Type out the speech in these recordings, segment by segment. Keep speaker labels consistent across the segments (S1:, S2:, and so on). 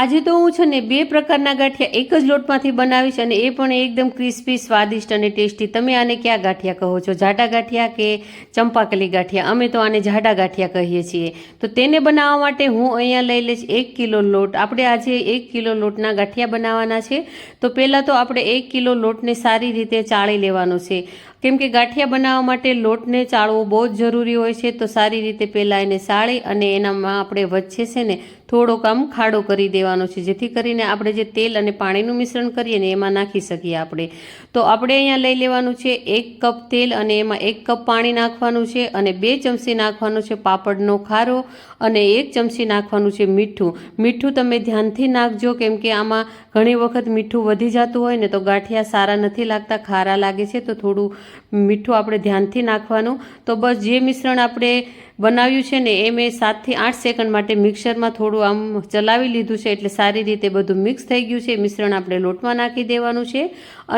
S1: આજે તો હું છે ને બે પ્રકારના ગાંઠિયા એક જ લોટમાંથી બનાવીશ અને એ પણ એકદમ ક્રિસ્પી, સ્વાદિષ્ટ અને ટેસ્ટી. તમે આને ક્યાં ગાંઠિયા કહો છો? જાડા ગાંઠિયા કે ચંપાકલી ગાંઠિયા? અમે તો આને જાડા ગાંઠિયા કહીએ છીએ. તો તેને બનાવવા માટે હું અહીંયા લઈ લઈશ 1 કિલો લોટ. આપણે આજે 1 કિલો લોટના ગાંઠિયા બનાવવાના છે. તો પહેલાં તો આપણે 1 કિલો લોટને સારી રીતે ચાળી લેવાનો છે. કેમ કે ગાંઠિયા બનાવવા માટે લોટને ચાળવો બહુ જ જરૂરી હોય છે. તો સારી રીતે પહેલાં એને ચાળી અને એનામાં આપણે વચ્ચે છે ને થોડોક આમ ખાડો કરી દેવાનો છે, જેથી કરીને આપણે જે તેલ અને પાણીનું મિશ્રણ કરીએ ને એમાં નાખી શકીએ આપણે. તો આપણે અહીંયા લઈ લેવાનું છે 1 કપ તેલ અને એમાં 1 કપ પાણી નાખવાનું છે અને 2 ચમચી નાખવાનું છે પાપડનો ખારો અને 1 ચમચી નાખવાનું છે મીઠું. મીઠું તમે ધ્યાનથી નાખજો, કેમ કે આમાં ઘણી વખત મીઠું વધી જતું હોય ને તો ગાંઠિયા સારા નથી લાગતા, ખારા લાગે છે. તો થોડું મીઠું આપણે ધ્યાનથી નાખવાનું. તો બસ જે મિશ્રણ આપણે બનાવ્યું છે ને એ મેં 7 થી 8 સેકન્ડ માટે મિક્સરમાં થોડું આમ ચલાવી લીધું છે, એટલે સારી રીતે બધું મિક્સ થઈ ગયું છે. મિશ્રણ આપણે લોટમાં નાખી દેવાનું છે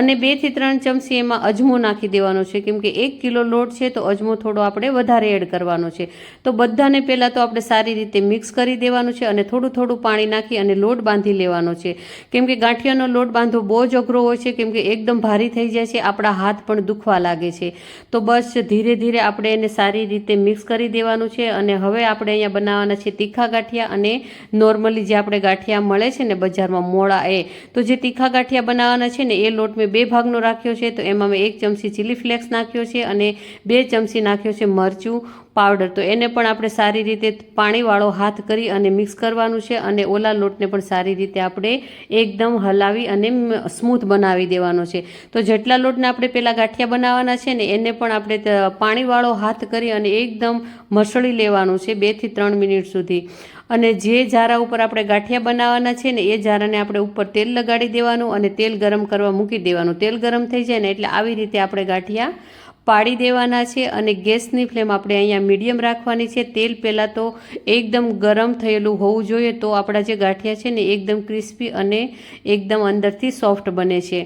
S1: અને 2 થી 3 ચમચી એમાં અજમો નાખી દેવાનો છે, કેમ કે 1 કિલો લોટ છે તો અજમો થોડો આપણે વધારે એડ કરવાનો છે. તો બધાને પહેલાં તો આપણે સારી રીતે મિક્સ કરી દેવાનું છે અને થોડું થોડું પાણી નાખી અને લોટ બાંધી લેવાનો છે. કેમ કે ગાંઠિયાનો લોટ બાંધવો બહુ જ અઘરો હોય છે, કેમ કે એકદમ ભારી થઈ જાય છે, આપણા હાથ પણ દુખવા લાગે છે. તો બસ ધીરે ધીરે આપણે એને સારી રીતે મિક્સ કરી દેવાનું છે. અને હવે આપણે અહીંયા બનાવવાના છે તીખા ગાંઠિયા અને નોર્મલી જે આપણે ગાંઠિયા મળે છે ને બજારમાં મોળા એ. તો જે તીખા ગાંઠિયા બનાવવાના છે ને એ લોટ મેં 2 ભાગનો રાખ્યો છે. તો એમાં મેં 1 ચમચી ચીલી ફ્લેક્સ નાખ્યો છે અને 2 ચમચી નાખ્યો છે મરચું પાવડર. તો એને પણ આપણે સારી રીતે પાણીવાળો હાથ કરી અને મિક્સ કરવાનું છે અને ઓલા લોટને પણ સારી રીતે આપણે એકદમ હલાવી અને સ્મૂથ બનાવી દેવાનો છે. તો જેટલા લોટને આપણે પહેલાં ગાંઠિયા બનાવવાના છે ને એને પણ આપણે પાણીવાળો હાથ કરી અને એકદમ મસળી લેવાનું છે 2 થી 3 મિનિટ સુધી. અને જે જારા ઉપર આપણે ગાંઠિયા બનાવવાના છે ને એ જારાને આપણે ઉપર તેલ લગાડી દેવાનું અને તેલ ગરમ કરવા મૂકી દેવાનું. તેલ ગરમ થઈ જાય ને એટલે આવી રીતે આપણે ગાંઠિયા પાડી દેવાના છે અને ગેસની ફ્લેમ આપણે અહીંયા મીડિયમ રાખવાની છે. તેલ પહેલાં તો એકદમ ગરમ થયેલું હોવું જોઈએ, તો આપણા જે ગાંઠિયા છે ને એકદમ ક્રિસ્પી અને એકદમ અંદરથી સોફ્ટ બને છે.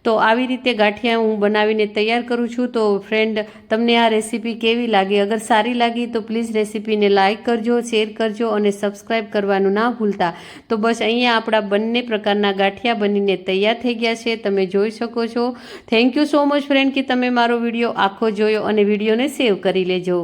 S1: તો આવી રીતે ગાંઠિયા હું બનાવીને તૈયાર કરું છું. તો ફ્રેન્ડ, તમને આ રેસીપી કેવી લાગી? અગર સારી લાગી તો પ્લીઝ રેસીપીને લાઇક કરજો, શેર કરજો અને સબસ્ક્રાઈબ કરવાનું ના ભૂલતા. તો બસ અહીંયા આપણા બંને પ્રકારના ગાંઠિયા બનીને તૈયાર થઈ ગયા છે, તમે જોઈ શકો છો. Thank you so much friend કે તમે મારો વિડીયો આખો જોયો અને વિડીયોને સેવ કરી લેજો.